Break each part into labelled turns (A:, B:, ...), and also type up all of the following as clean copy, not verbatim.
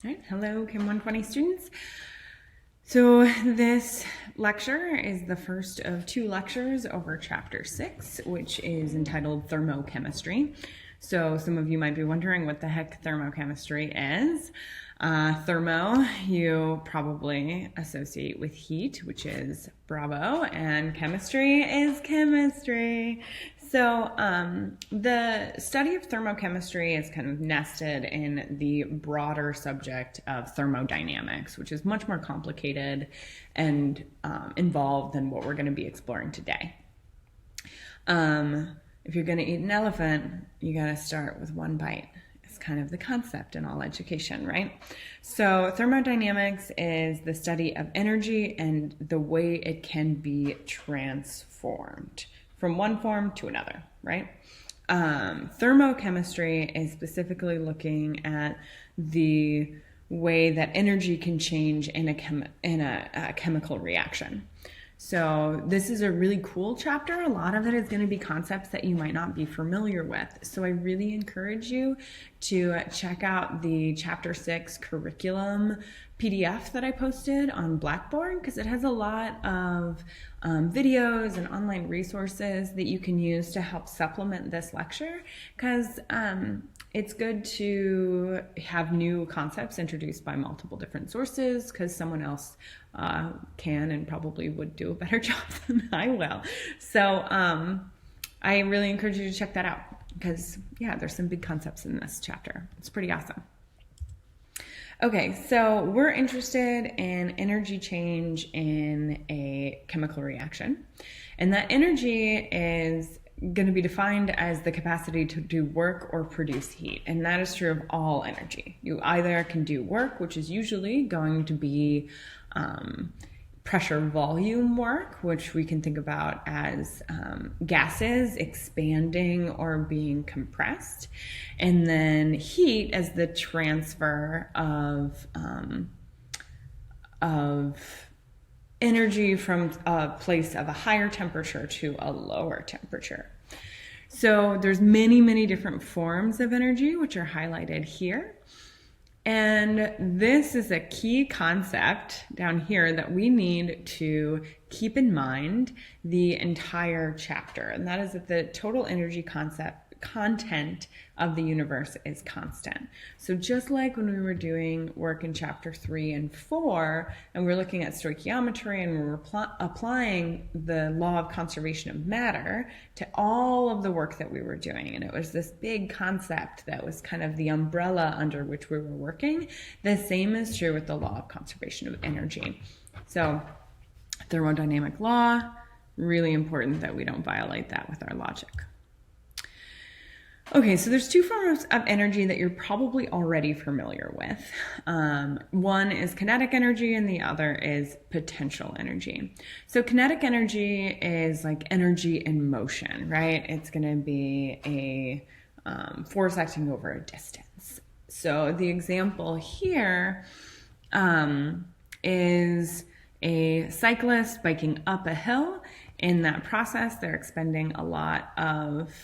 A: All right, hello Chem 120 students. So this lecture is the first of two lectures over chapter 6, which is entitled Thermochemistry. So some of you might be wondering what the heck thermochemistry is. Thermo, you probably associate with heat, which is bravo, and chemistry is chemistry. So the study of thermochemistry is kind of nested in the broader subject of thermodynamics, which is much more complicated and involved than what we're going to be exploring today. If you're going to eat an elephant, you got to start with one bite. It's kind of the concept in all education, right? So thermodynamics is the study of energy and the way it can be transformed from one form to another, right? Thermochemistry is specifically looking at the way that energy can change in a chemical reaction. So this is a really cool chapter. A lot of it is going to be concepts that you might not be familiar with. So I really encourage you to check out the chapter 6 curriculum PDF that I posted on Blackboard, because it has a lot of videos and online resources that you can use to help supplement this lecture, because it's good to have new concepts introduced by multiple different sources, because someone else can and probably would do a better job than I will. So I really encourage you to check that out, because yeah, there's some big concepts in this chapter. It's pretty awesome. Okay, so we're interested in energy change in a chemical reaction, and that energy is going to be defined as the capacity to do work or produce heat, and that is true of all energy. You either can do work, which is usually going to be pressure volume work, which we can think about as gases expanding or being compressed, and then heat as the transfer of energy from a place of a higher temperature to a lower temperature. So there's many different forms of energy, which are highlighted here. And this is a key concept down here that we need to keep in mind the entire chapter. And that is that the total energy content of the universe is constant. So just like when we were doing work in chapter 3 and 4, and we're looking at stoichiometry and we're applying the law of conservation of matter to all of the work that we were doing, and it was this big concept that was kind of the umbrella under which we were working, the same is true with the law of conservation of energy. So thermodynamic law, really important that we don't violate that with our logic. Okay, so there's two forms of energy that you're probably already familiar with. One is kinetic energy and the other is potential energy. So kinetic energy is like energy in motion, right? It's going to be a force acting over a distance. So the example here is a cyclist biking up a hill. In that process, they're expending a lot of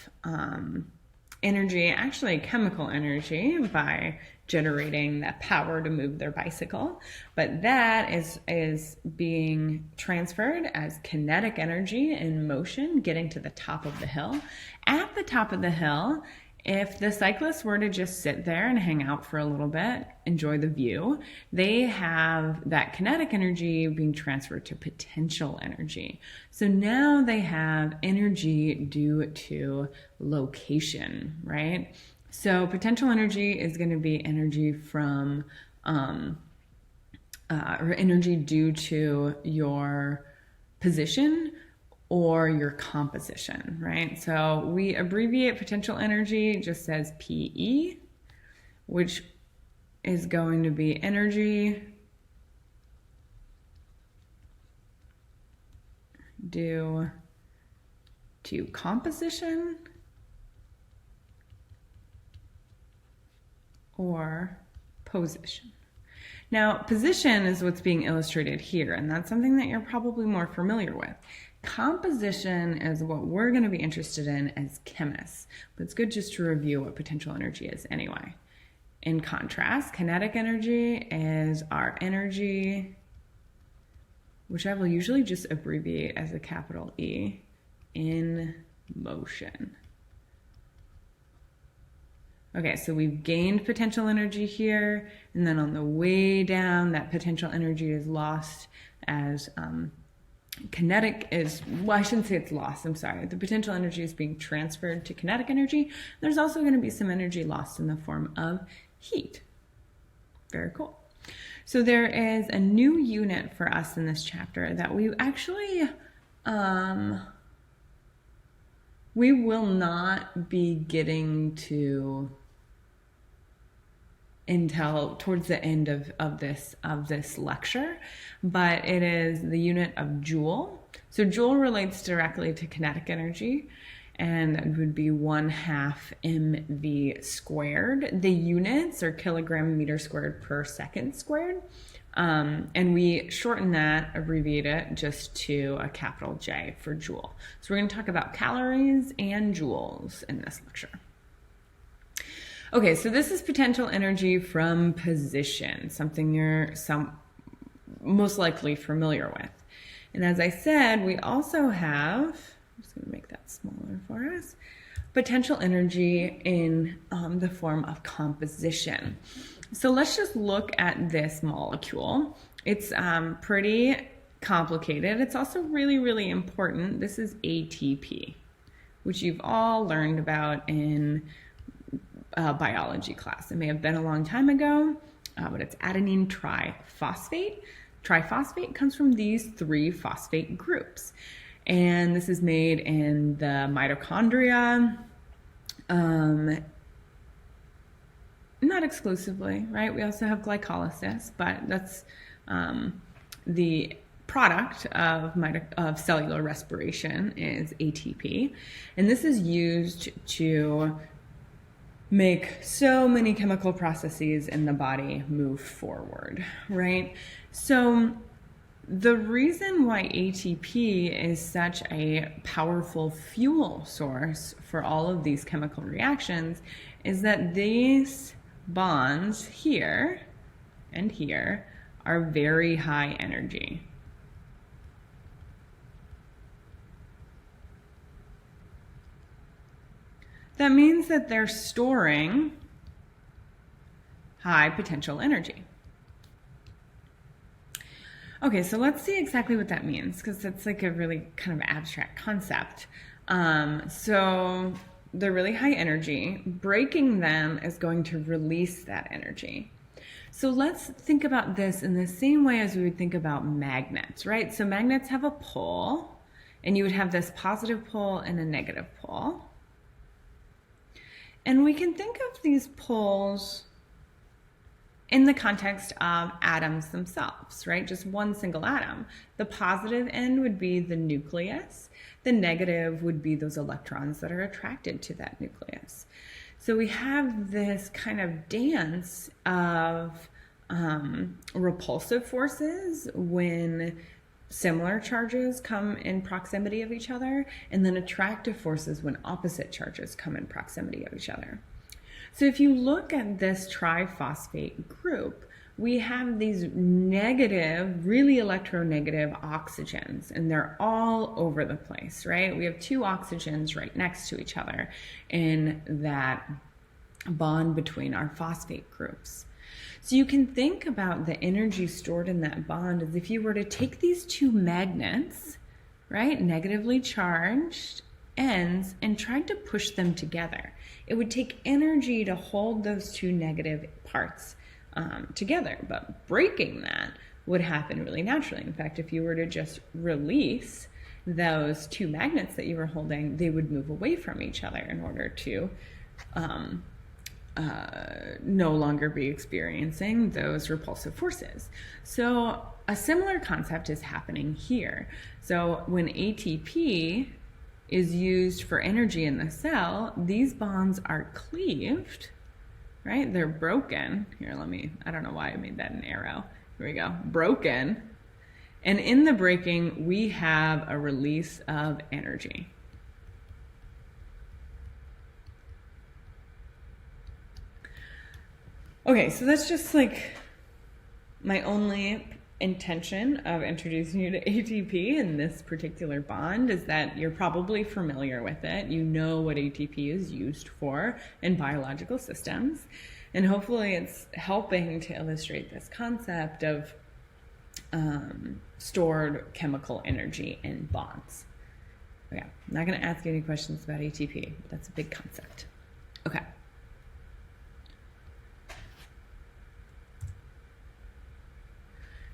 A: energy, actually chemical energy, by generating that power to move their bicycle. But that is being transferred as kinetic energy in motion, getting to the top of the hill. At the top of the hill, if the cyclists were to just sit there and hang out for a little bit, enjoy the view, they have that kinetic energy being transferred to potential energy. So now they have energy due to location, right? So potential energy is going to be energy from, or energy due to your position or your composition, right? So we abbreviate potential energy just as PE, which is going to be energy due to composition or position. Now, position is what's being illustrated here, and that's something that you're probably more familiar with. Composition is what we're going to be interested in as chemists, but it's good just to review what potential energy is anyway. In contrast, kinetic energy is our energy, which I will usually just abbreviate as a capital E, in motion. Okay, so we've gained potential energy here, and then on the way down, that potential energy is lost as kinetic is, well, I shouldn't say it's lost, I'm sorry. The potential energy is being transferred to kinetic energy. There's also going to be some energy lost in the form of heat. Very cool. So there is a new unit for us in this chapter that we actually, we will not be getting to until towards the end of this lecture, but it is the unit of joule. So joule relates directly to kinetic energy, and that would be 1/2 mv squared. The units are kilogram meter squared per second squared, and we shorten that, abbreviate it just to a capital J for joule. So we're going to talk about calories and joules in this lecture. Okay, so this is potential energy from position, something you're most likely familiar with. And as I said, we also have, I'm just going to make that smaller for us, potential energy in the form of composition. So let's just look at this molecule. It's pretty complicated. It's also really, really important. This is ATP, which you've all learned about in biology class. It may have been a long time ago, but it's adenine triphosphate. Triphosphate comes from these 3 phosphate groups, and this is made in the mitochondria, not exclusively, right? We also have glycolysis, but that's the product of cellular respiration is ATP, and this is used to make so many chemical processes in the body move forward, right? So the reason why ATP is such a powerful fuel source for all of these chemical reactions is that these bonds here and here are very high energy. That means that they're storing high potential energy. Okay, so let's see exactly what that means, because it's like a really kind of abstract concept. So they're really high energy. Breaking them is going to release that energy. So let's think about this in the same way as we would think about magnets, right? So magnets have a pole, and you would have this positive pole and a negative pole. And we can think of these poles in the context of atoms themselves, right? Just one single atom. The positive end would be the nucleus. The negative would be those electrons that are attracted to that nucleus. So we have this kind of dance of repulsive forces when similar charges come in proximity of each other, and then attractive forces when opposite charges come in proximity of each other. So if you look at this triphosphate group, we have these negative, really electronegative oxygens, and they're all over the place, right? We have 2 oxygens right next to each other in that bond between our phosphate groups. So you can think about the energy stored in that bond as if you were to take these 2 magnets, right, negatively charged ends, and tried to push them together. It would take energy to hold those 2 negative parts together, but breaking that would happen really naturally. In fact, if you were to just release those 2 magnets that you were holding, they would move away from each other in order to no longer be experiencing those repulsive forces. So a similar concept is happening here. So when ATP is used for energy in the cell, these bonds are cleaved, right? They're broken. Here, I don't know why I made that an arrow. Here we go, broken. And in the breaking, we have a release of energy. Okay, so that's just like my only intention of introducing you to ATP in this particular bond is that you're probably familiar with it. You know what ATP is used for in biological systems. And hopefully it's helping to illustrate this concept of stored chemical energy in bonds. Okay, I'm not going to ask you any questions about ATP. But that's a big concept. Okay.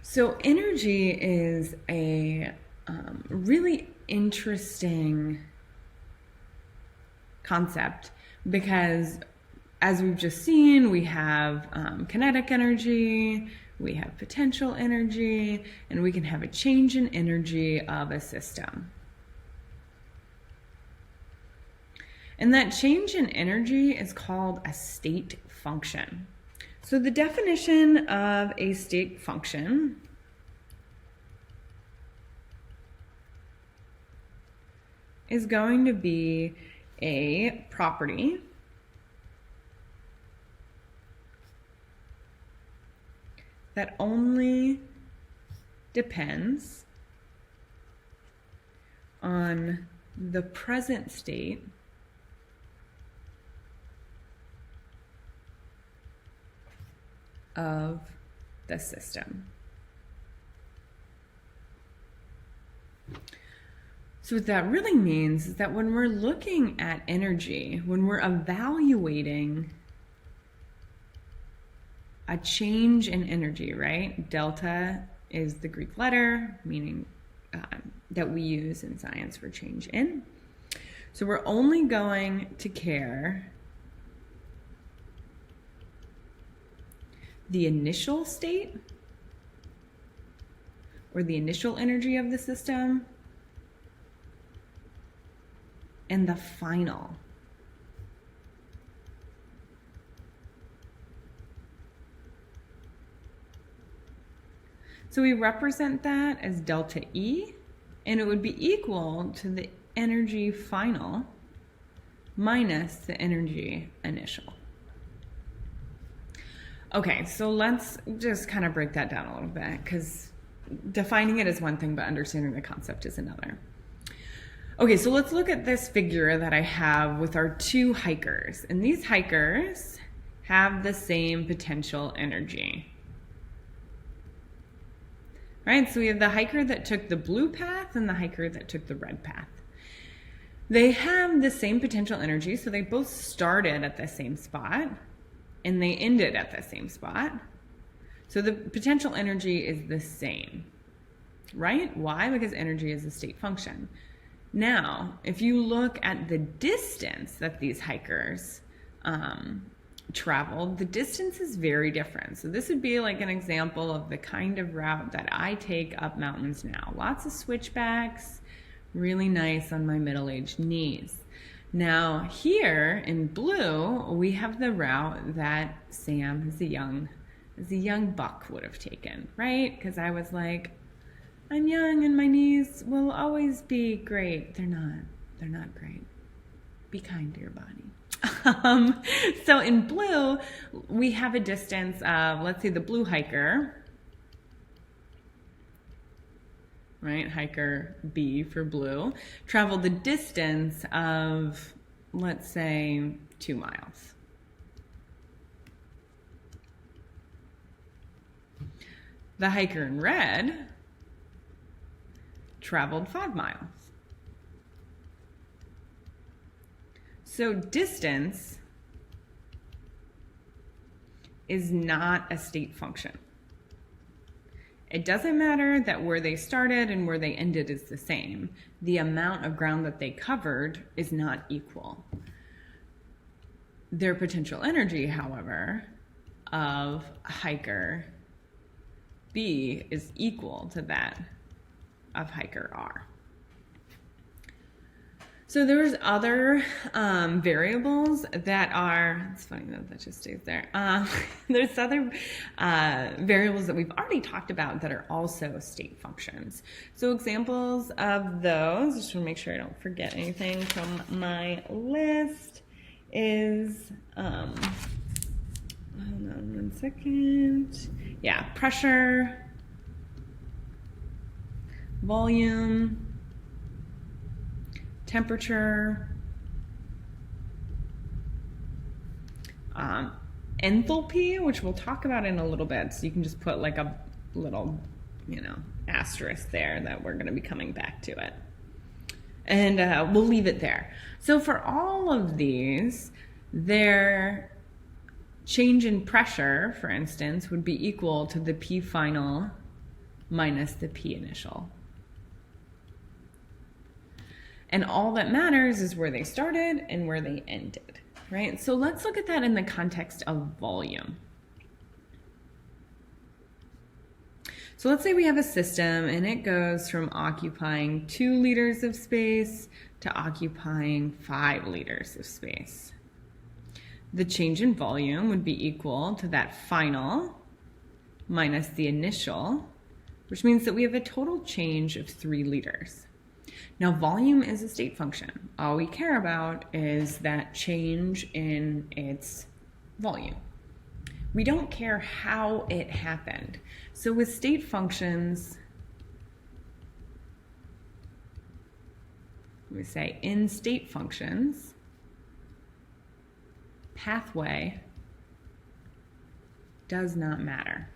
A: So energy is a really interesting concept because, as we've just seen, we have kinetic energy, we have potential energy, and we can have a change in energy of a system. And that change in energy is called a state function. So the definition of a state function is going to be a property that only depends on the present state of the system. So what that really means is that when we're looking at energy, when we're evaluating a change in energy, right? Delta is the Greek letter, meaning that we use in science for change in. So we're only going to care the initial state or the initial energy of the system and the final. So we represent that as delta E, and it would be equal to the energy final minus the energy initial. Okay, so let's just kind of break that down a little bit, because defining it is one thing, but understanding the concept is another. Okay, so let's look at this figure that I have with our two hikers. And these hikers have the same potential energy. Right, so we have the hiker that took the blue path and the hiker that took the red path. They have the same potential energy, so they both started at the same spot and they ended at the same spot. So the potential energy is the same, right? Why? Because energy is a state function. Now, if you look at the distance that these hikers traveled, the distance is very different. So this would be like an example of the kind of route that I take up mountains now. Lots of switchbacks, really nice on my middle-aged knees. Now here in blue, we have the route that Sam as a young buck would have taken, right? Because I was like, I'm young and my knees will always be great. They're not great. Be kind to your body. So in blue, we have a distance of, let's say the blue hiker, right? Hiker B for blue, traveled the distance of, let's say, 2 miles. The hiker in red traveled 5 miles. So distance is not a state function. It doesn't matter that where they started and where they ended is the same. The amount of ground that they covered is not equal. Their potential energy, however, of hiker B is equal to that of hiker R. So there's other variables that are, it's funny that just stays there. There's other variables that we've already talked about that are also state functions. So examples of those, just want to make sure I don't forget anything from my list, is, hold on 1 second. Yeah, pressure, volume, temperature, enthalpy, which we'll talk about in a little bit. So you can just put like a little, asterisk there that we're going to be coming back to it. And we'll leave it there. So for all of these, their change in pressure, for instance, would be equal to the P final minus the P initial. And all that matters is where they started and where they ended, right? So let's look at that in the context of volume. So let's say we have a system and it goes from occupying 2 liters of space to occupying 5 liters of space. The change in volume would be equal to that final minus the initial, which means that we have a total change of 3 liters. Now, volume is a state function. All we care about is that change in its volume. We don't care how it happened. So with state functions, we say in state functions, pathway does not matter.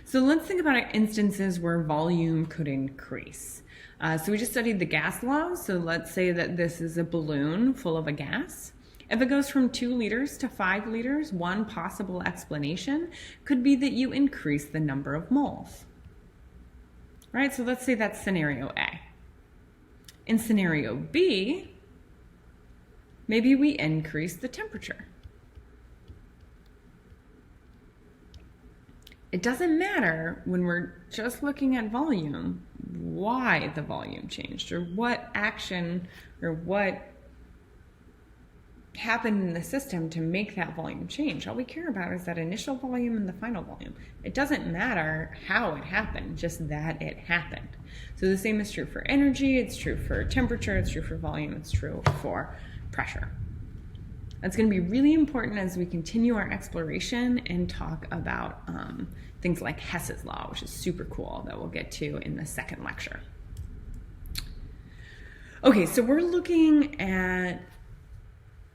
A: So let's think about instances where volume could increase. So we just studied the gas law. So let's say that this is a balloon full of a gas. If it goes from 2 liters to 5 liters, one possible explanation could be that you increase the number of moles. Right? So let's say that's scenario A. In scenario B, maybe we increase the temperature. It doesn't matter when we're just looking at volume why the volume changed or what action or what happened in the system to make that volume change. All we care about is that initial volume and the final volume. It doesn't matter how it happened, just that it happened. So the same is true for energy, it's true for temperature, it's true for volume, it's true for pressure. That's going to be really important as we continue our exploration and talk about things like Hess's law, which is super cool, that we'll get to in the second lecture. Okay, so we're looking at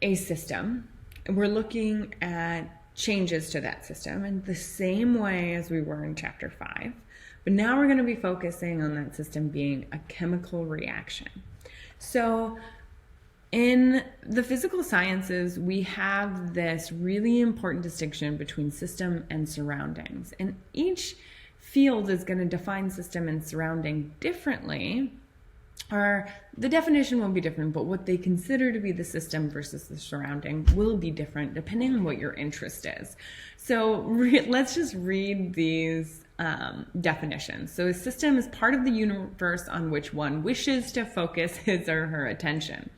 A: a system, and we're looking at changes to that system in the same way as we were in chapter 5. But now we're going to be focusing on that system being a chemical reaction. So in the physical sciences, we have this really important distinction between system and surroundings. And each field is going to define system and surrounding differently, or the definition will be different, but what they consider to be the system versus the surrounding will be different depending on what your interest is. So let's just read these definitions. So a system is part of the universe on which one wishes to focus his or her attention.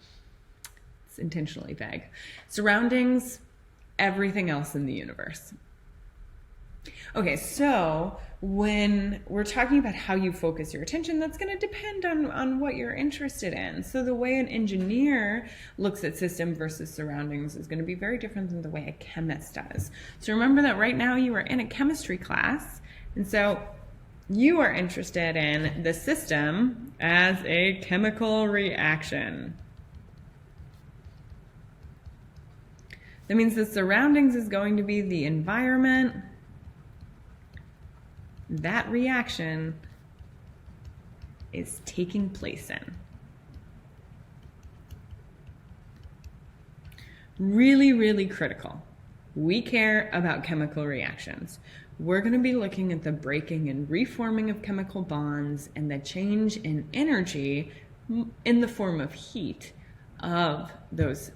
A: Intentionally vague. Surroundings, everything else in the universe. Okay, so when we're talking about how you focus your attention, that's going to depend on what you're interested in. So the way an engineer looks at system versus surroundings is going to be very different than the way a chemist does. So remember that right now you are in a chemistry class, and so you are interested in the system as a chemical reaction. That means the surroundings is going to be the environment that reaction is taking place in. Really, really critical. We care about chemical reactions. We're going to be looking at the breaking and reforming of chemical bonds and the change in energy in the form of heat of those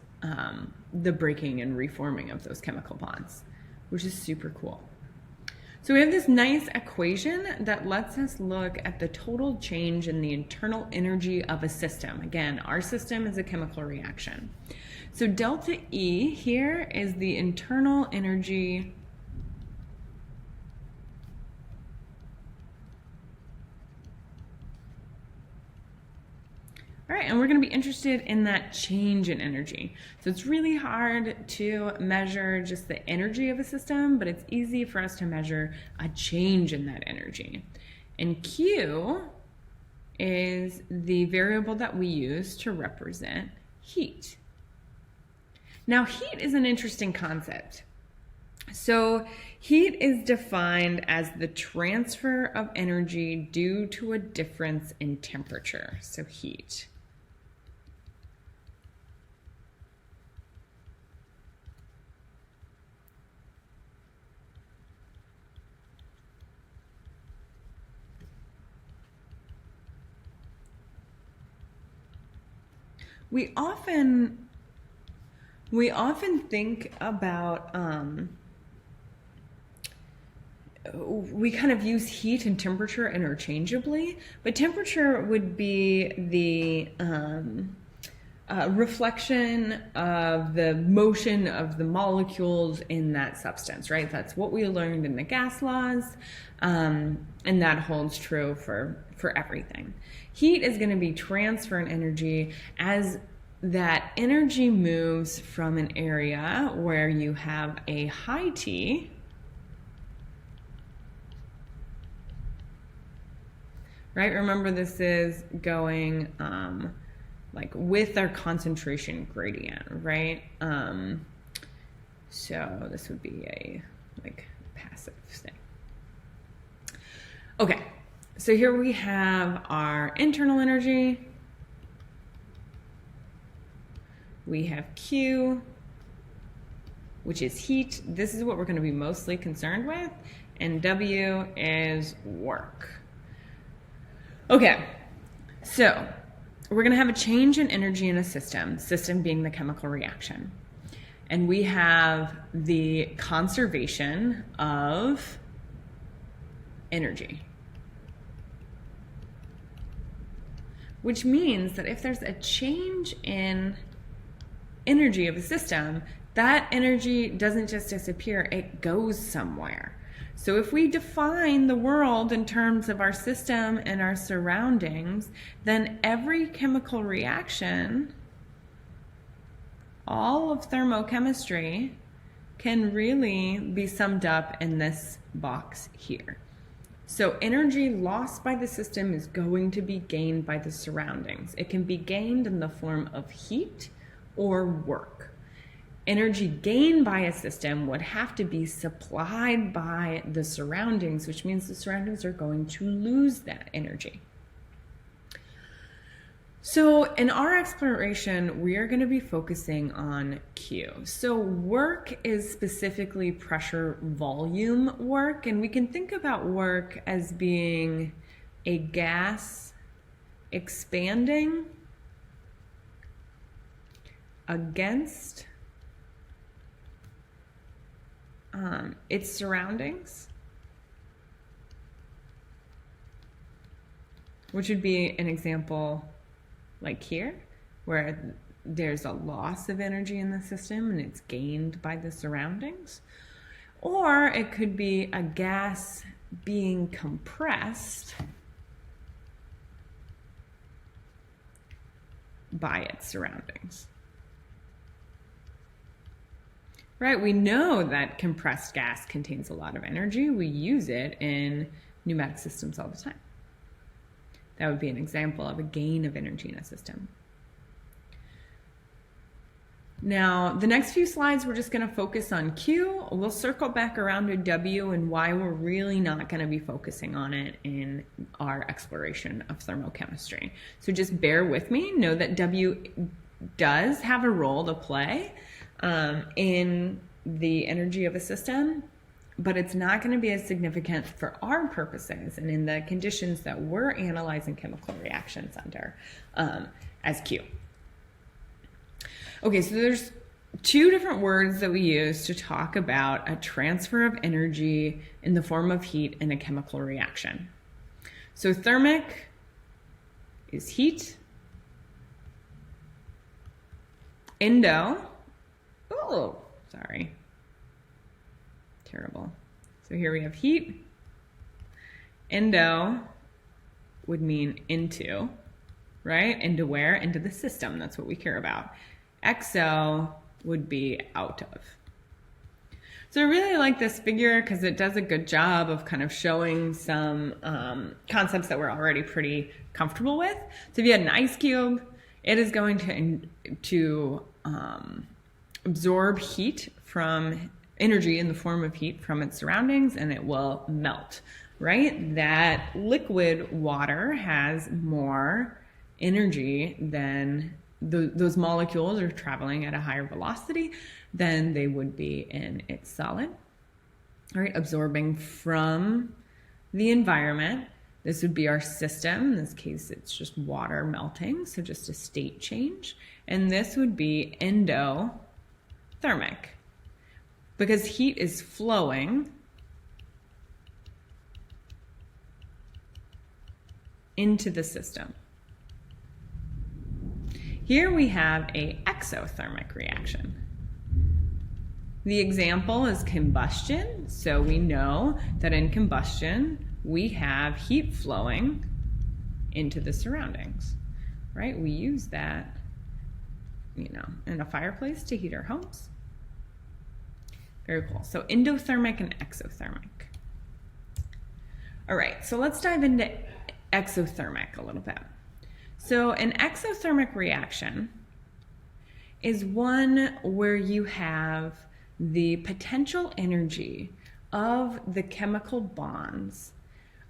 A: the breaking and reforming of those chemical bonds, which is super cool. So we have this nice equation that lets us look at the total change in the internal energy of a system. Again, our system is a chemical reaction. So delta E here is the internal energy All right, and we're going to be interested in that change in energy. So it's really hard to measure just the energy of a system, but it's easy for us to measure a change in that energy. And Q is the variable that we use to represent heat. Now, heat is an interesting concept. So heat is defined as the transfer of energy due to a difference in temperature. So heat. We often think about, we kind of use heat and temperature interchangeably, but temperature would be the reflection of the motion of the molecules in that substance, right? That's what we learned in the gas laws, and that holds true for everything. Heat is going to be transferring energy as that energy moves from an area where you have a high T, right? Remember, this is going like with our concentration gradient, right? So this would be a like passive thing. Okay, so here we have our internal energy. We have Q, which is heat. This is what we're going to be mostly concerned with. And W is work. Okay, so we're going to have a change in energy in a system being the chemical reaction. And we have the conservation of energy, which means that if there's a change in energy of a system, that energy doesn't just disappear, it goes somewhere. So if we define the world in terms of our system and our surroundings, then every chemical reaction, all of thermochemistry, can really be summed up in this box here. So energy lost by the system is going to be gained by the surroundings. It can be gained in the form of heat or work. Energy gained by a system would have to be supplied by the surroundings, which means the surroundings are going to lose that energy. So in our exploration, we are going to be focusing on Q. So work is specifically pressure volume work, and we can think about work as being a gas expanding against its surroundings, which would be an example like here, where there's a loss of energy in the system and it's gained by the surroundings. Or it could be a gas being compressed by its surroundings. Right, we know that compressed gas contains a lot of energy. We use it in pneumatic systems all the time. That would be an example of a gain of energy in a system. Now, the next few slides, we're just going to focus on Q. We'll circle back around to W and why we're really not going to be focusing on it in our exploration of thermochemistry. So just bear with me. Know that W does have a role to play in the energy of a system, but it's not going to be as significant for our purposes and in the conditions that we're analyzing chemical reactions under as Q. Okay, so there's two different words that we use to talk about a transfer of energy in the form of heat in a chemical reaction. So thermic is heat. Endo, oh, sorry, terrible. So here we have heat. Endo would mean into. right? Into where? Into the system. That's what we care about. Exo would be out of. So I really like this figure because it does a good job of kind of showing some concepts that we're already pretty comfortable with. So if you had an ice cube, it is going to absorb heat from energy in the form of heat from its surroundings, and it will melt, right? That liquid water has more energy than those molecules are traveling at a higher velocity than they would be in its solid, right? Absorbing from the environment. This would be our system. In this case, it's just water melting, so just a state change. And this would be endothermic, because heat is flowing into the system. Here we have an exothermic reaction. The example is combustion. So we know that in combustion, we have heat flowing into the surroundings, right? We use that, in a fireplace to heat our homes. Very cool. So endothermic and exothermic. All right, so let's dive into exothermic a little bit. So an exothermic reaction is one where you have the potential energy of the chemical bonds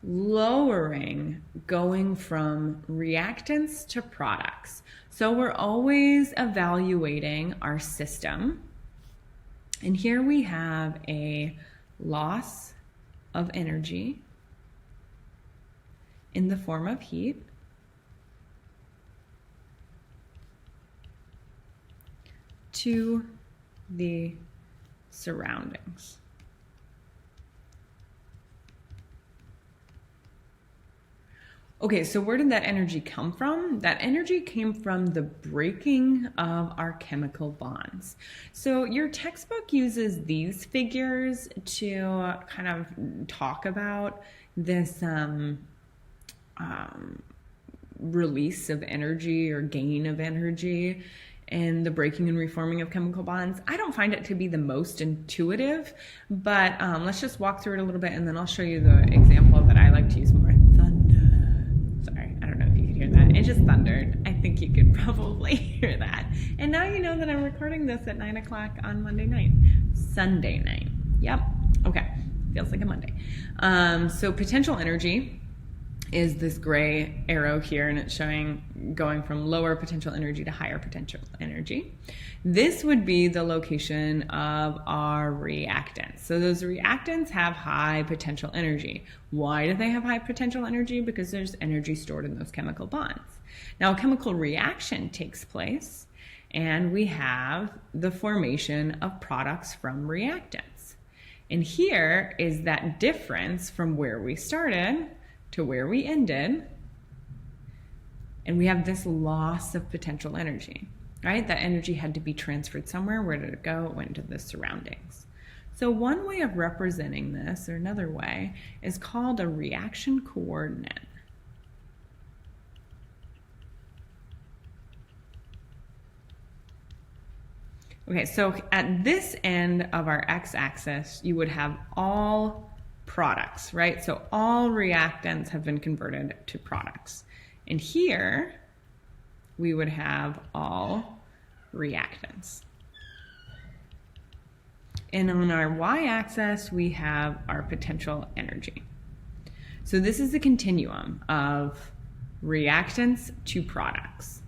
A: lowering, going from reactants to products. So we're always evaluating our system. And here we have a loss of energy in the form of heat to the surroundings. Okay, so where did that energy come from? That energy came from the breaking of our chemical bonds. So your textbook uses these figures to kind of talk about this release of energy or gain of energy and the breaking and reforming of chemical bonds. I don't find it to be the most intuitive, but let's just walk through it a little bit and then I'll show you the example that I like to use more. Sorry, I don't know if you could hear that. It just thundered. I think you could probably hear that. And now you know that I'm recording this at 9 o'clock on Monday night. Sunday night. Yep. Okay. Feels like a Monday. So potential energy is this gray arrow here, and it's showing going from lower potential energy to higher potential energy. This would be the location of our reactants. So those reactants have high potential energy. Why do they have high potential energy? Because there's energy stored in those chemical bonds. Now a chemical reaction takes place, and we have the formation of products from reactants. And here is that difference from where we started to where we ended, and we have this loss of potential energy, right? That energy had to be transferred somewhere. Where did it go? It went into the surroundings. So one way of representing this, or another way, is called a reaction coordinate. Okay, so at this end of our x-axis, you would have all products, right? So all reactants have been converted to products. And here we would have all reactants. And on our y-axis, we have our potential energy. So this is the continuum of reactants to products.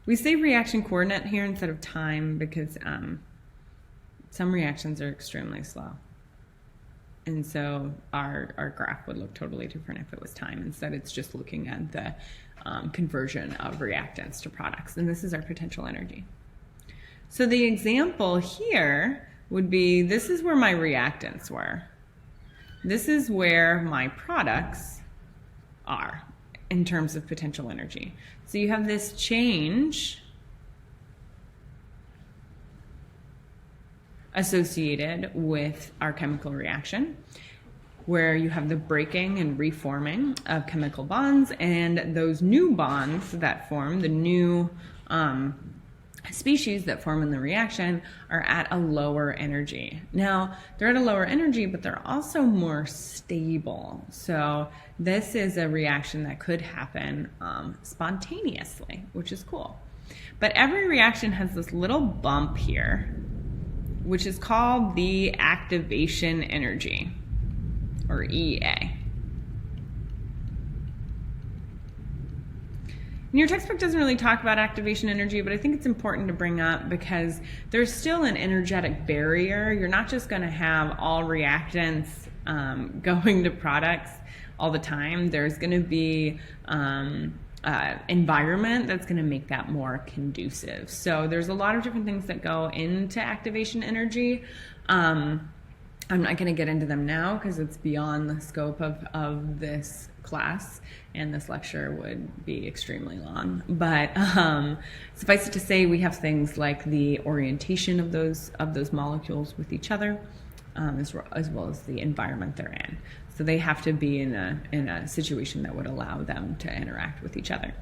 A: We say reaction coordinate here instead of time because some reactions are extremely slow. And so our graph would look totally different if it was time. Instead, it's just looking at the conversion of reactants to products. And this is our potential energy. So the example here would be, this is where my reactants were. This is where my products are in terms of potential energy. So you have this change associated with our chemical reaction, where you have the breaking and reforming of chemical bonds, and those new bonds that form, the new species that form in the reaction, are at a lower energy. Now, they're at a lower energy, but they're also more stable. So this is a reaction that could happen spontaneously, which is cool. But every reaction has this little bump here, which is called the activation energy, or EA. And your textbook doesn't really talk about activation energy, but I think it's important to bring up because there's still an energetic barrier. You're not just going to have all reactants going to products all the time. There's going to be environment that's going to make that more conducive. So there's a lot of different things that go into activation energy. I'm not going to get into them now because it's beyond the scope of this class, and this lecture would be extremely long. But suffice it to say, we have things like the orientation of those molecules with each other, as well as the environment they're in. So they have to be in a situation that would allow them to interact with each other.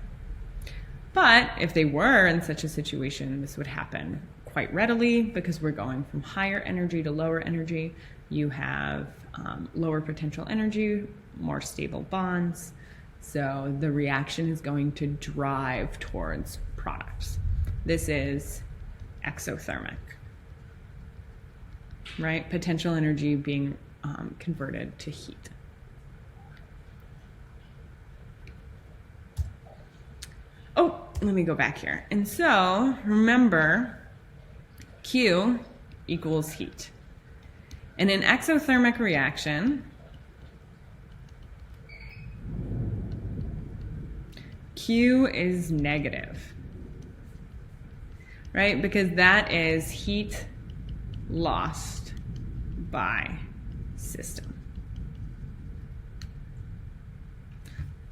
A: But if they were in such a situation, this would happen quite readily because we're going from higher energy to lower energy. You have lower potential energy, more stable bonds. So the reaction is going to drive towards products. This is exothermic, right? Potential energy being converted to heat. Oh, let me go back here. And so remember, Q equals heat. In an exothermic reaction, Q is negative, right? Because that is heat lost by system.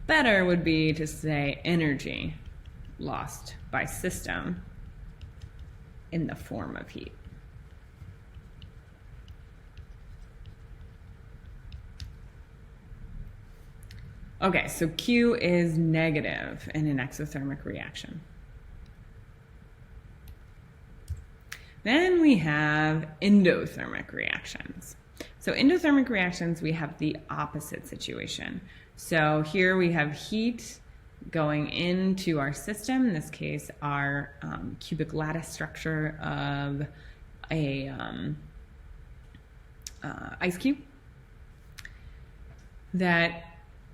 A: Better would be to say energy lost by system in the form of heat. Okay, so Q is negative in an exothermic reaction. Then we have endothermic reactions. So endothermic reactions, we have the opposite situation. So here we have heat going into our system, in this case our cubic lattice structure of a ice cube. That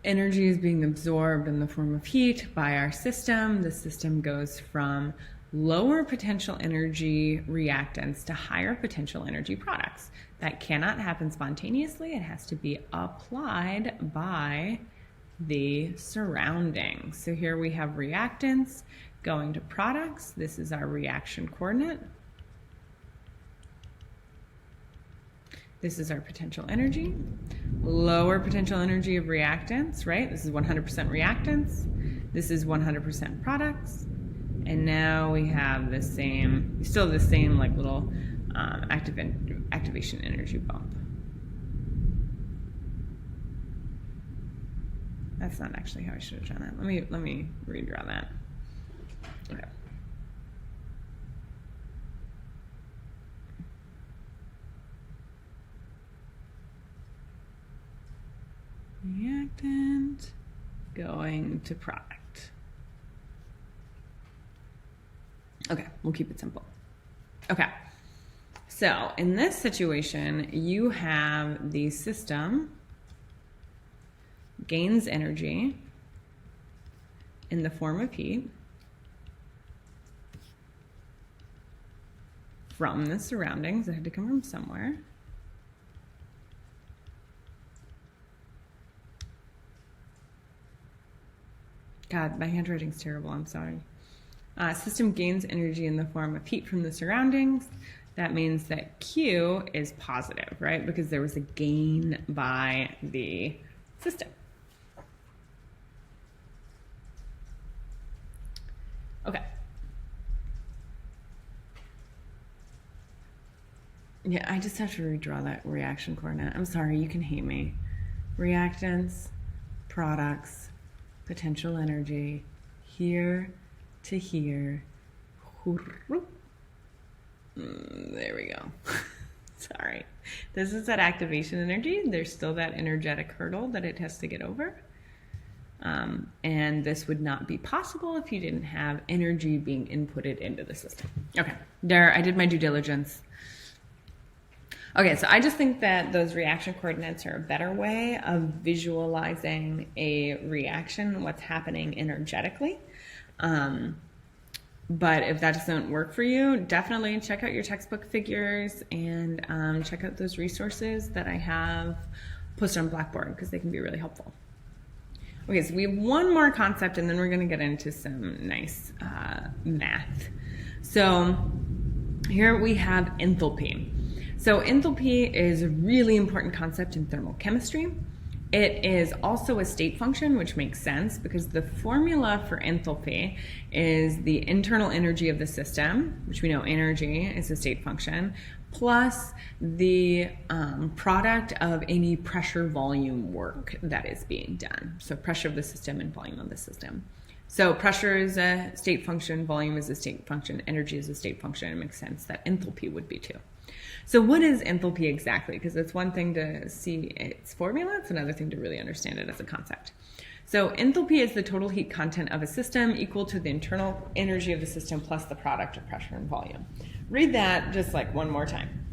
A: energy is being absorbed in the form of heat by our system. The system goes from lower potential energy reactants to higher potential energy products. That cannot happen spontaneously. It has to be applied by the surroundings. So here we have reactants going to products. This is our reaction coordinate. This is our potential energy. Lower potential energy of reactants, right? This is 100% reactants. This is 100% products. And now we have the same, still the same like little activation energy bump. That's not actually how I should have drawn that. Let me redraw that. Okay. Reactant going to product. Okay, we'll keep it simple. Okay, so in this situation, you have the system gains energy in the form of heat from the surroundings. It had to come from somewhere. God, my handwriting's terrible, I'm sorry. System gains energy in the form of heat from the surroundings. That means that Q is positive, right? Because there was a gain by the system. Okay. Yeah, I just have to redraw that reaction coordinate. I'm sorry, you can hate me. Reactants, products, potential energy, here to here. There we go. Sorry. This is that activation energy. There's still that energetic hurdle that it has to get over. And this would not be possible if you didn't have energy being inputted into the system. Okay, there, I did my due diligence. Okay, so I just think that those reaction coordinates are a better way of visualizing a reaction, what's happening energetically. But if that doesn't work for you, definitely check out your textbook figures and check out those resources that I have posted on Blackboard because they can be really helpful. Okay, so we have one more concept and then we're going to get into some nice math. So here we have enthalpy. So enthalpy is a really important concept in thermochemistry. It is also a state function, which makes sense because the formula for enthalpy is the internal energy of the system, which we know energy is a state function, plus the product of any pressure volume work that is being done. So pressure of the system and volume of the system. So pressure is a state function, volume is a state function, energy is a state function. It makes sense that enthalpy would be too. So what is enthalpy exactly? Because it's one thing to see its formula, it's another thing to really understand it as a concept. So enthalpy is the total heat content of a system equal to the internal energy of the system plus the product of pressure and volume. Read that just like one more time.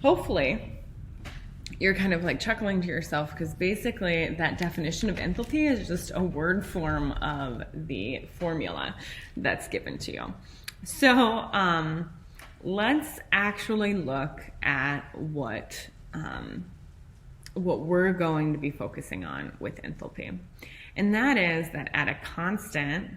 A: Hopefully, you're kind of like chuckling to yourself because basically that definition of enthalpy is just a word form of the formula that's given to you. So let's actually look at what we're going to be focusing on with enthalpy. And that is that at a constant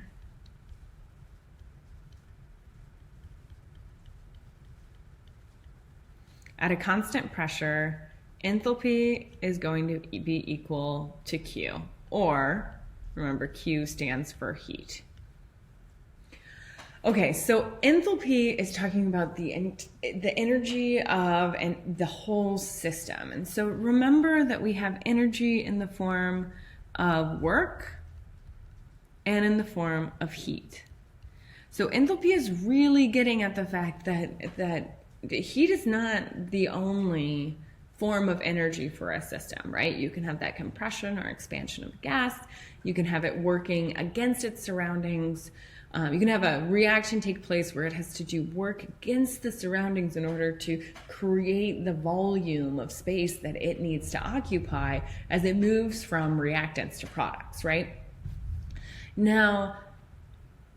A: pressure, enthalpy is going to be equal to Q, or remember Q stands for heat. Okay, so enthalpy is talking about the energy of the whole system. And so remember that we have energy in the form of work and in the form of heat. So enthalpy is really getting at the fact that heat is not the only form of energy for a system, right? You can have that compression or expansion of gas. You can have it working against its surroundings. You can have a reaction take place where it has to do work against the surroundings in order to create the volume of space that it needs to occupy as it moves from reactants to products, right? Now,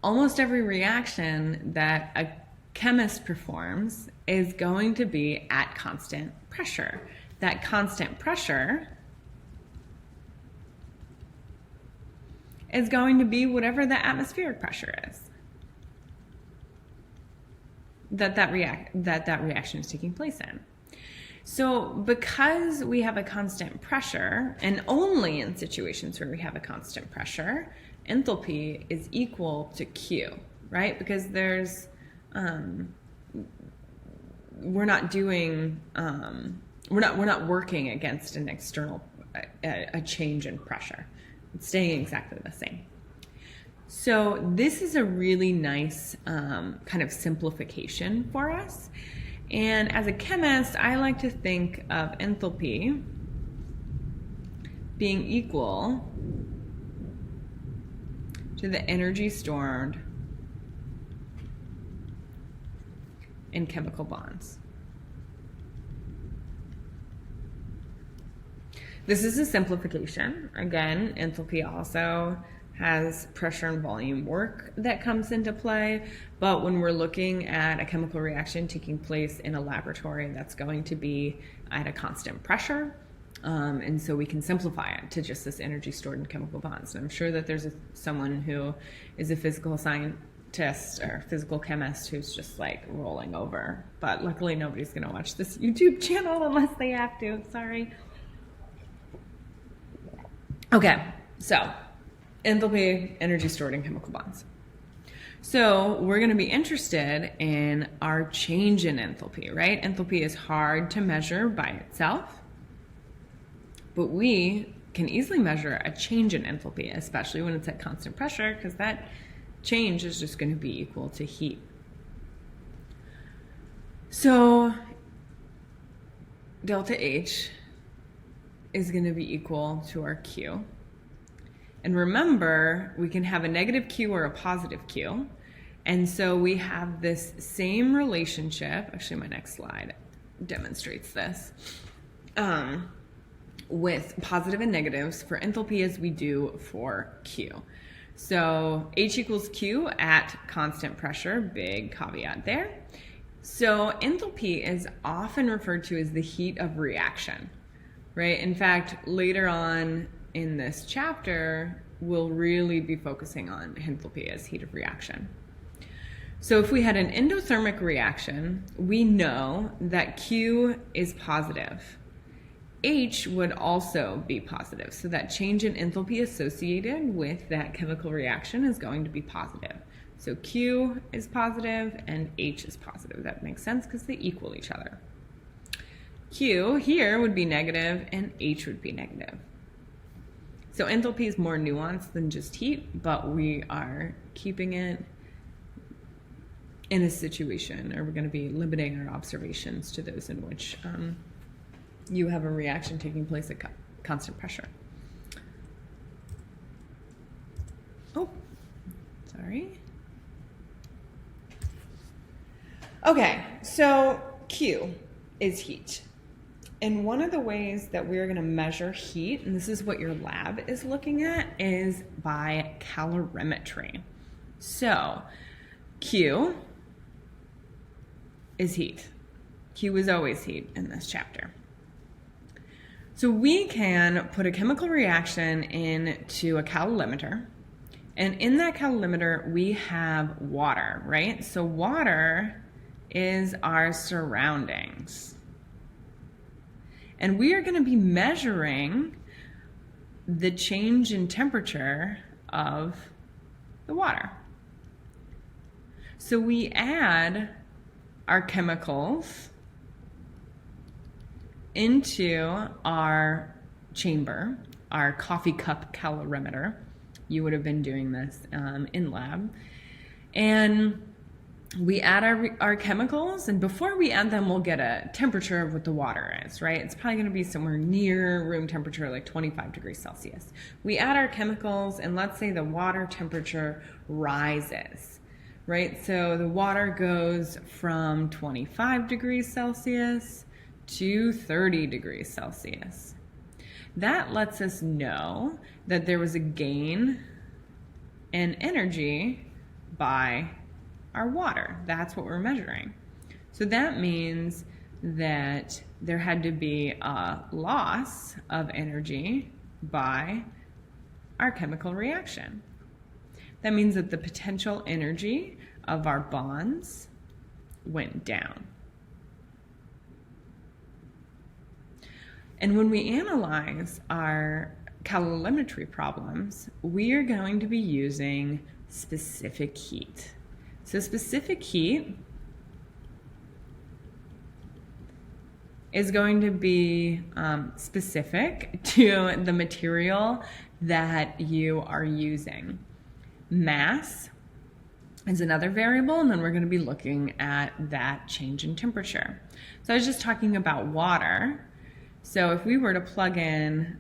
A: almost every reaction that a chemist performs is going to be at constant pressure. That constant pressure is going to be whatever the atmospheric pressure is that reaction is taking place in. So because we have a constant pressure, and only in situations where we have a constant pressure, enthalpy is equal to Q, right? Because there's we're not working against an external a change in pressure. It's staying exactly the same. So this is a really nice kind of simplification for us. And as a chemist, I like to think of enthalpy being equal to the energy stored in chemical bonds. This is a simplification. Again, enthalpy also has pressure and volume work that comes into play, but when we're looking at a chemical reaction taking place in a laboratory, that's going to be at a constant pressure, and so we can simplify it to just this energy stored in chemical bonds. And I'm sure that there's someone who is a physical scientist or physical chemist who's just like rolling over, but luckily nobody's going to watch this YouTube channel unless they have to. Sorry. Okay, so enthalpy, energy stored in chemical bonds. So we're going to be interested in our change in enthalpy, right? Enthalpy is hard to measure by itself, but we can easily measure a change in enthalpy, especially when it's at constant pressure, because that change is just going to be equal to heat. So delta H is going to be equal to our Q. And remember, we can have a negative Q or a positive Q. And so we have this same relationship. Actually, my next slide demonstrates this. With positive and negatives for enthalpy as we do for Q. So H equals Q at constant pressure, big caveat there. So enthalpy is often referred to as the heat of reaction, right? In fact, later on in this chapter, we'll really be focusing on enthalpy as heat of reaction. So if we had an endothermic reaction, we know that Q is positive. H would also be positive, so that change in enthalpy associated with that chemical reaction is going to be positive. So Q is positive and H is positive. That makes sense because they equal each other. Q here would be negative and H would be negative. So enthalpy is more nuanced than just heat, but we are keeping it in a situation, or we're going to be limiting our observations to those in which you have a reaction taking place at constant pressure. Oh, sorry. Okay, so Q is heat. And one of the ways that we're going to measure heat, and this is what your lab is looking at, is by calorimetry. So Q is heat. Q is always heat in this chapter. So we can put a chemical reaction into a calorimeter, and in that calorimeter we have water, right? So water is our surroundings. And we are going to be measuring the change in temperature of the water. So we add our chemicals into our chamber, our coffee cup calorimeter. You would have been doing this in lab. And we add our chemicals, and before we add them, we'll get a temperature of what the water is, right? It's probably going to be somewhere near room temperature, like 25 degrees Celsius. We add our chemicals, and let's say the water temperature rises, right? So the water goes from 25 degrees Celsius to 30 degrees Celsius. That lets us know that there was a gain in energy by our water. That's what we're measuring. So that means that there had to be a loss of energy by our chemical reaction. That means that the potential energy of our bonds went down. And when we analyze our calorimetry problems, we are going to be using specific heat. So specific heat is going to be specific to the material that you are using. Mass is another variable, and then we're going to be looking at that change in temperature. So I was just talking about water. So if we were to plug in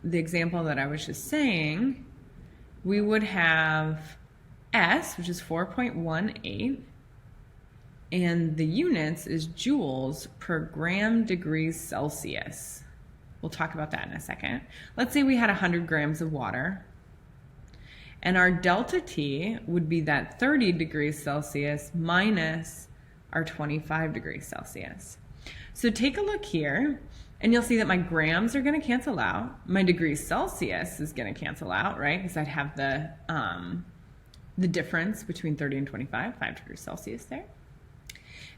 A: the example that I was just saying, we would have S, which is 4.18, and the units is joules per gram degrees Celsius. We'll talk about that in a second. Let's say we had 100 grams of water, and our delta T would be that 30 degrees Celsius minus our 25 degrees Celsius. So take a look here, and you'll see that my grams are going to cancel out. My degrees Celsius is going to cancel out, right? Because I'd have the difference between 30 and 25, 5 degrees Celsius there.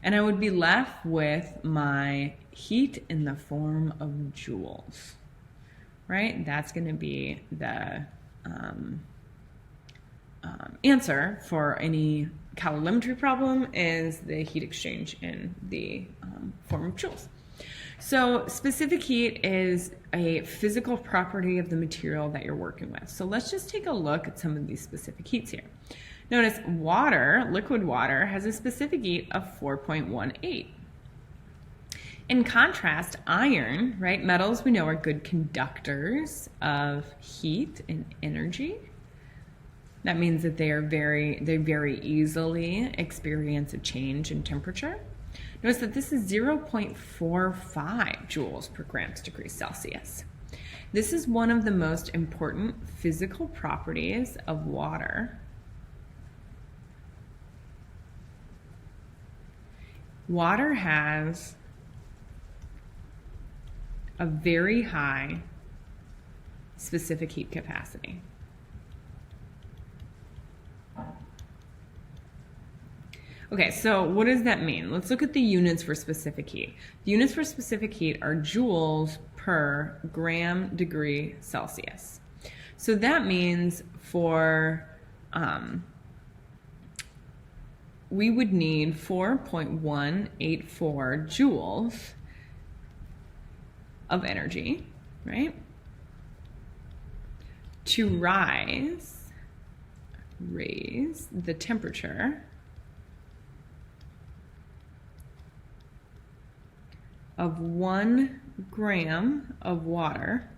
A: And I would be left with my heat in the form of joules, right? That's going to be the answer for any calorimetry problem is the heat exchange in the form of joules. So specific heat is a physical property of the material that you're working with. So let's just take a look at some of these specific heats here. Notice water, liquid water, has a specific heat of 4.18. In contrast, iron, right, metals we know are good conductors of heat and energy. That means that they very easily experience a change in temperature. Notice that this is 0.45 joules per grams degree Celsius. This is one of the most important physical properties of water. Water has a very high specific heat capacity. Okay, so what does that mean? Let's look at the units for specific heat. The units for specific heat are joules per gram degree Celsius. So that means for, we would need 4.184 joules of energy, right? To raise the temperature of 1 gram of water,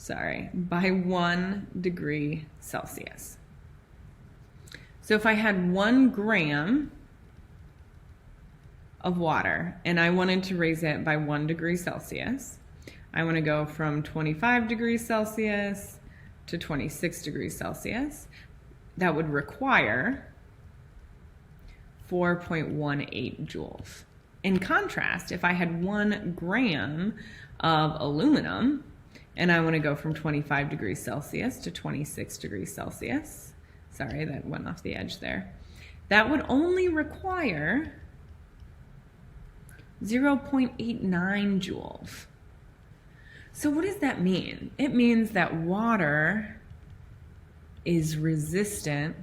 A: by 1 degree Celsius. So if I had 1 gram of water and I wanted to raise it by 1 degree Celsius, I want to go from 25 degrees Celsius to 26 degrees Celsius. That would require 4.18 joules. In contrast, if I had 1 gram of aluminum and I want to go from 25 degrees Celsius to 26 degrees Celsius, sorry, that went off the edge there, that would only require 0.89 joules. So what does that mean? It means that water is resistant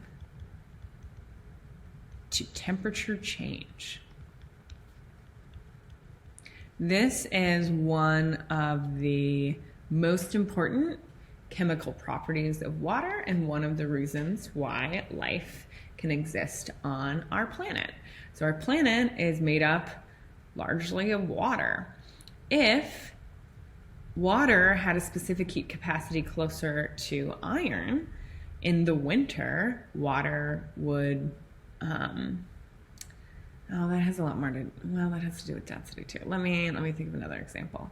A: to temperature change. This is one of the most important chemical properties of water and one of the reasons why life can exist on our planet. So our planet is made up largely of water. If water had a specific heat capacity closer to iron, in the winter, water would, that has a lot more to, well, that has to do with density too. Let me think of another example.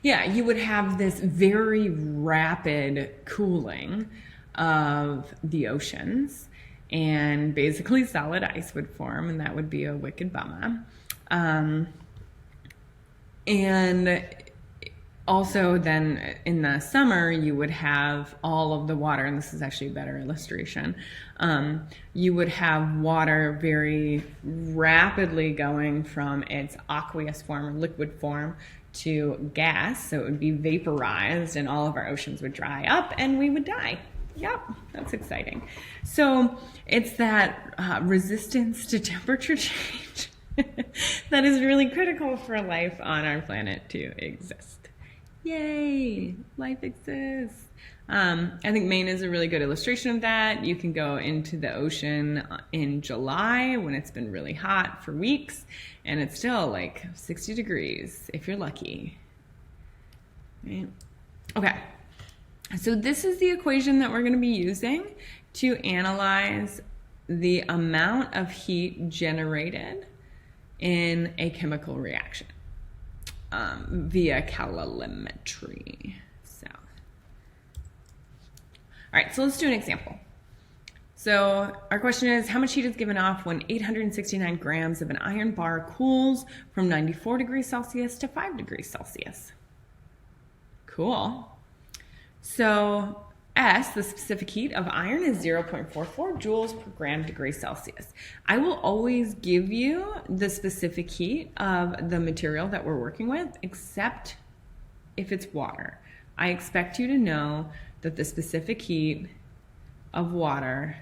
A: Yeah, you would have this very rapid cooling of the oceans, and basically solid ice would form, and that would be a wicked bummer. And also then in the summer, you would have all of the water, and this is actually a better illustration. You would have water very rapidly going from its aqueous form or liquid form to gas, so it would be vaporized and all of our oceans would dry up and we would die. Yep, that's exciting. So it's that resistance to temperature change that is really critical for life on our planet to exist. Yay, life exists. I think Maine is a really good illustration of that. You can go into the ocean in July when it's been really hot for weeks and it's still like 60 degrees if you're lucky. Right? Okay, so this is the equation that we're going to be using to analyze the amount of heat generated in a chemical reaction via calorimetry. All right, so let's do an example. So our question is, how much heat is given off when 869 grams of an iron bar cools from 94 degrees Celsius to 5 degrees Celsius? Cool. So S, the specific heat of iron, is 0.44 joules per gram degree Celsius. I will always give you the specific heat of the material that we're working with, except if it's water. I expect you to know that the specific heat of water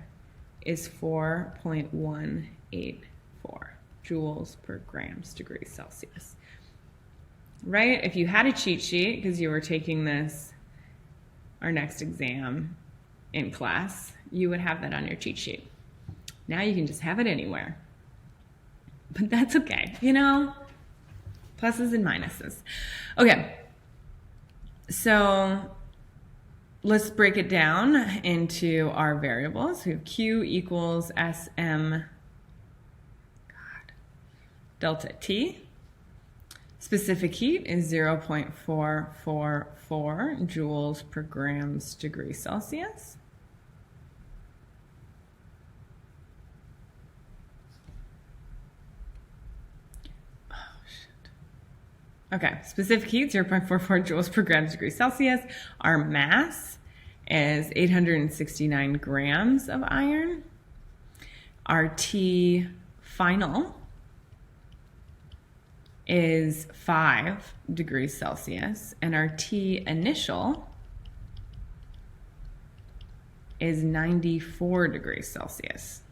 A: is 4.184 joules per grams degrees Celsius. Right? If you had a cheat sheet because you were taking this, our next exam in class, you would have that on your cheat sheet. Now you can just have it anywhere. But that's okay, you know? Pluses and minuses. Okay, so let's break it down into our variables. We have Q equals SM delta T. Specific heat is 0.444 joules per grams degrees Celsius. Okay, specific heat, 0.44 joules per grams degrees Celsius. Our mass is 869 grams of iron. Our T final is 5 degrees Celsius, and our T initial is 94 degrees Celsius.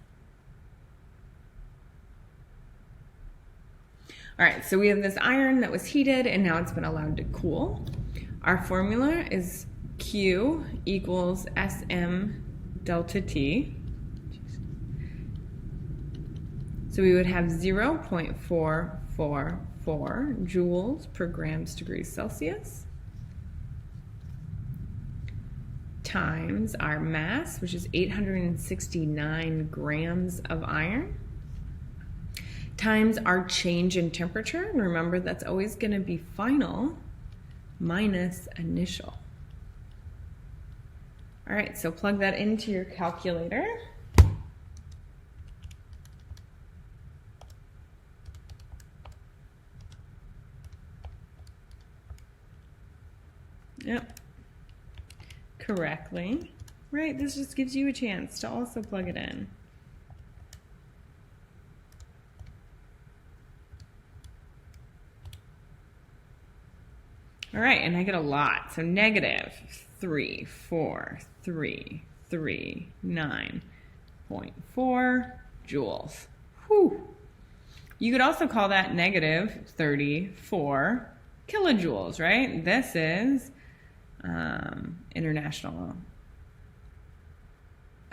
A: All right, so we have this iron that was heated and now it's been allowed to cool. Our formula is Q equals SM delta T. So we would have 0.444 joules per grams degrees Celsius times our mass, which is 869 grams of iron, times our change in temperature. And remember, that's always going to be final minus initial. All right, so plug that into your calculator. Yep, correctly. Right, this just gives you a chance to also plug it in. All right, and I get a lot. So negative 3439.4 joules. Whew. You could also call that negative 34 kilojoules, right? This is International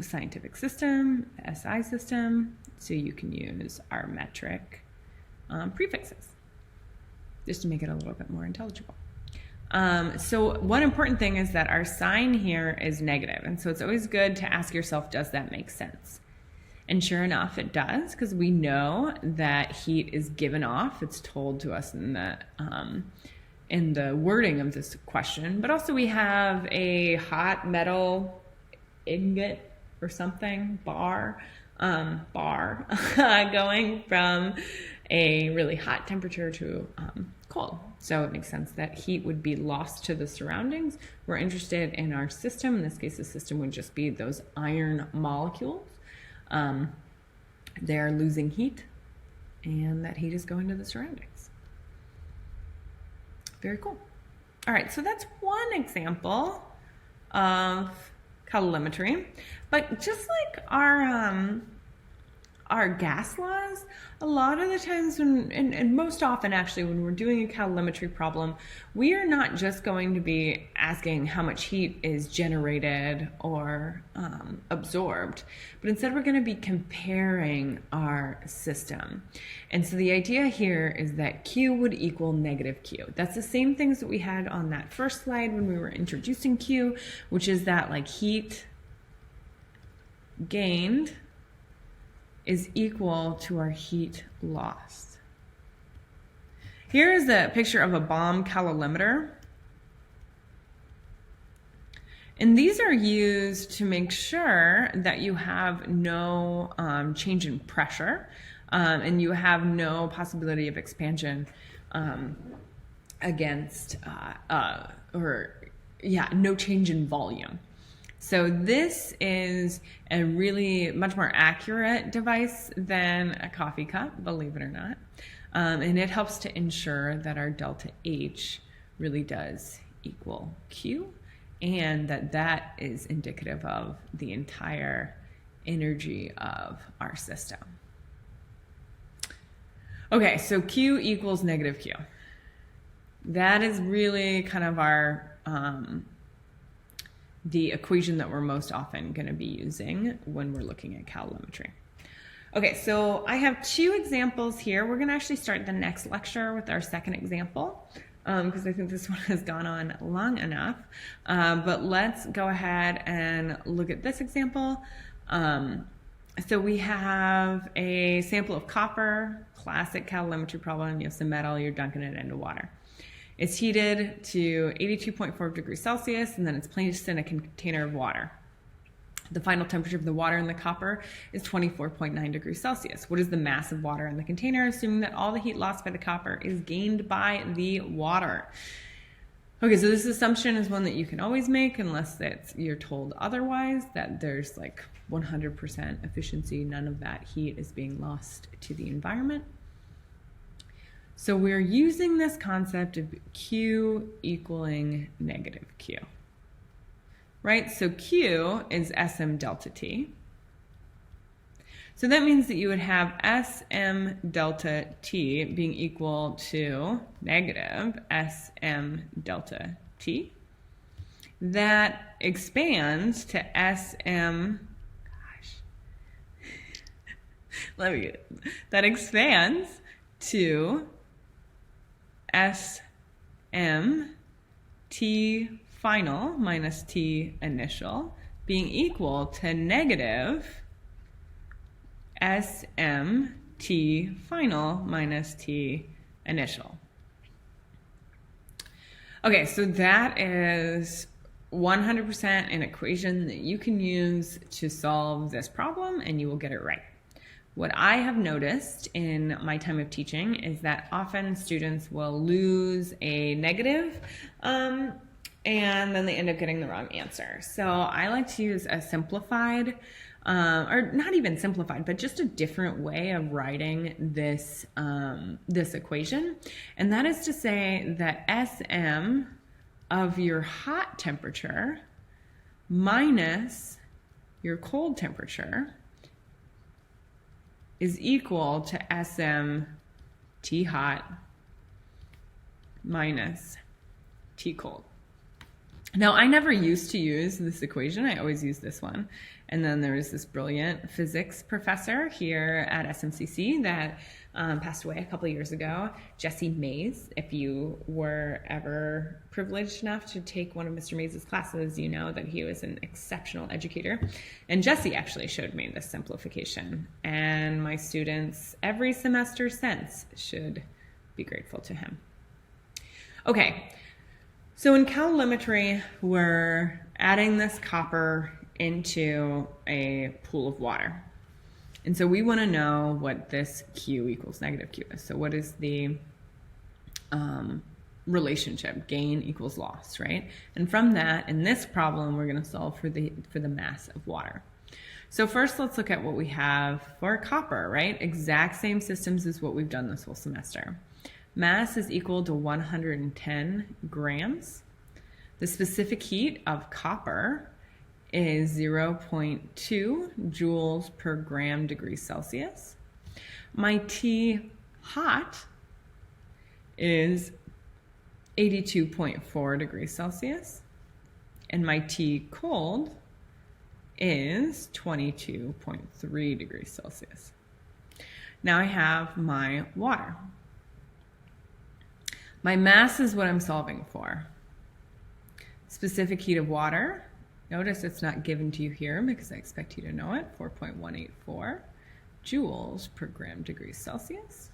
A: Scientific System, SI system, so you can use our metric prefixes just to make it a little bit more intelligible. So one important thing is that our sign here is negative, and so it's always good to ask yourself, does that make sense? And sure enough, it does, because we know that heat is given off. It's told to us in the wording of this question, but also we have a hot metal ingot or something, bar going from a really hot temperature to cold. So it makes sense that heat would be lost to the surroundings. We're interested in our system. In this case, the system would just be those iron molecules. They're losing heat, and that heat is going to the surroundings. Very cool. All right, so that's one example of calorimetry. But just like our gas laws, a lot of the times, and most often actually, when we're doing a calorimetry problem, we are not just going to be asking how much heat is generated or absorbed, but instead we're going to be comparing our system. And so the idea here is that Q would equal negative Q. That's the same things that we had on that first slide when we were introducing Q, which is that like heat gained is equal to our heat lost. Here is a picture of a bomb calorimeter. And these are used to make sure that you have no change in pressure and you have no possibility of expansion against, no change in volume. So this is a really much more accurate device than a coffee cup, believe it or not. And it helps to ensure that our delta H really does equal Q, and that is indicative of the entire energy of our system. Okay, so Q equals negative Q. That is really kind of our the equation that we're most often going to be using when we're looking at calorimetry. Okay, so I have two examples here. We're going to actually start the next lecture with our second example because I think this one has gone on long enough. But let's go ahead and look at this example. So we have a sample of copper, classic calorimetry problem. You have some metal, you're dunking it into water. It's heated to 82.4 degrees Celsius, and then it's placed in a container of water. The final temperature of the water in the copper is 24.9 degrees Celsius. What is the mass of water in the container, assuming that all the heat lost by the copper is gained by the water? Okay, so this assumption is one that you can always make unless you're told otherwise, that there's like 100% efficiency, none of that heat is being lost to the environment. So we're using this concept of Q equaling negative Q, right? So Q is Sm delta T. So that means that you would have Sm delta T being equal to negative Sm delta T. That expands to that expands to Sm T final minus T initial being equal to negative Sm T final minus T initial. Okay, so that is 100% an equation that you can use to solve this problem and you will get it right. What I have noticed in my time of teaching is that often students will lose a negative and then they end up getting the wrong answer. So I like to use a simplified, or not even simplified, but just a different way of writing this, this equation. And that is to say that Sm of your hot temperature minus your cold temperature is equal to Sm T hot minus T cold. Now, I never used to use this equation. I always use this one. And then there was this brilliant physics professor here at SMCC that passed away a couple of years ago, Jesse Mays. If you were ever privileged enough to take one of Mr. Mays' classes, you know that he was an exceptional educator. And Jesse actually showed me this simplification. And my students every semester since should be grateful to him. Okay, so in calorimetry, we're adding this copper into a pool of water. And so we want to know what this Q equals negative Q is. So what is the relationship? Gain equals loss, right? And from that, in this problem, we're going to solve for the mass of water. So first, let's look at what we have for copper, right? Exact same systems as what we've done this whole semester. Mass is equal to 110 grams. The specific heat of copper is 0.2 joules per gram degree Celsius. My T hot is 82.4 degrees Celsius. And my T cold is 22.3 degrees Celsius. Now I have my water. My mass is what I'm solving for. Specific heat of water. Notice it's not given to you here because I expect you to know it. 4.184 joules per gram degree Celsius.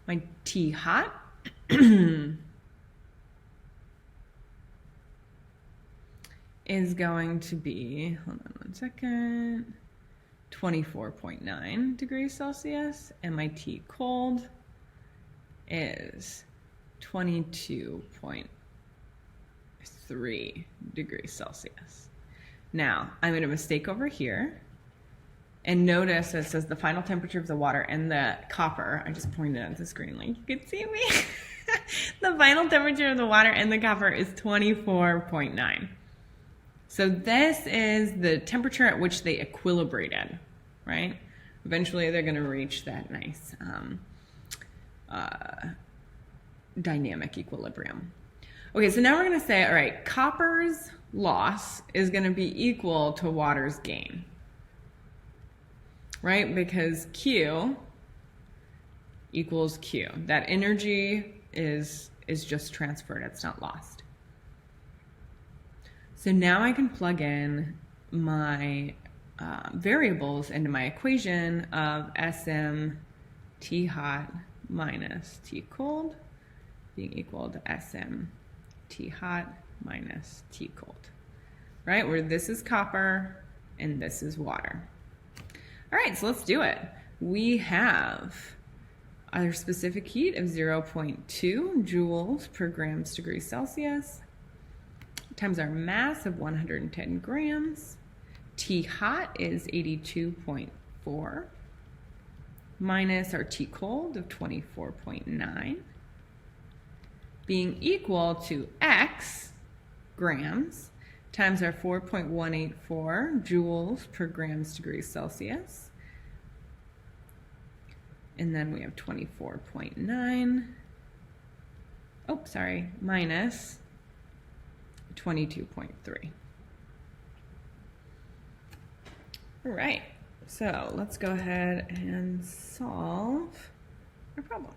A: My T hot is going to be, hold on one second, 24.9 degrees Celsius, and my T cold is 22.3 degrees Celsius. Now, I made a mistake over here, and notice it says the final temperature of the water and the copper. I just pointed at the screen like you could see me. The final temperature of the water and the copper is 24.9. So this is the temperature at which they equilibrated, right? Eventually they're going to reach that nice dynamic equilibrium. Okay, so now we're going to say, all right, copper's loss is going to be equal to water's gain, right? Because Q equals Q. That energy is just transferred, it's not lost. So now I can plug in my variables into my equation of SM T hot minus T cold being equal to SM T hot minus T cold, right? Where this is copper and this is water. All right, so let's do it. We have our specific heat of 0.2 joules per grams degrees Celsius times our mass of 110 grams. T hot is 82.4 minus our T cold of 24.9 being equal to X grams times our 4.184 joules per grams degrees Celsius. And then we have 24.9, minus 22.3. All right, so let's go ahead and solve our problem.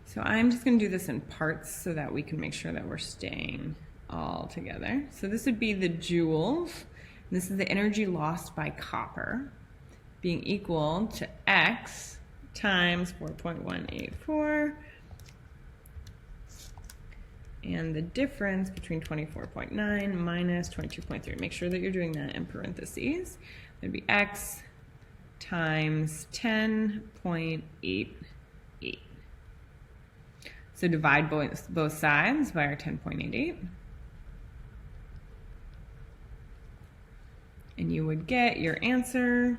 A: So I'm just going to do this in parts so that we can make sure that we're staying all together. So this would be the joules. This is the energy lost by copper being equal to X times 4.184 and the difference between 24.9 minus 22.3. Make sure that you're doing that in parentheses. That'd be X times 10.88. So divide both sides by our 10.88. And you would get your answer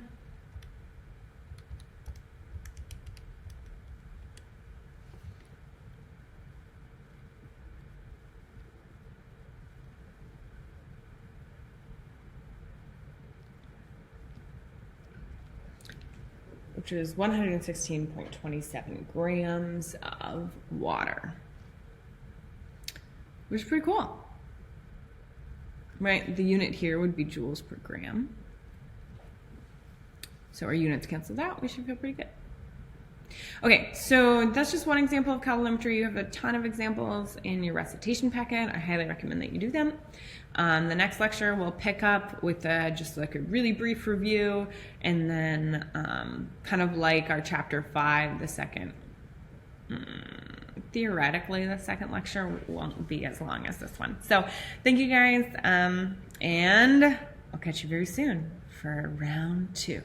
A: which is 116.27 grams of water, which is pretty cool, right? The unit here would be joules per gram. So our units canceled out, we should feel pretty good. Okay, so that's just one example of calorimetry. You have a ton of examples in your recitation packet. I highly recommend that you do them. The next lecture we'll pick up with just like a really brief review, and then kind of like our chapter 5, the second, theoretically the second lecture won't be as long as this one. So thank you guys, and I'll catch you very soon for round 2.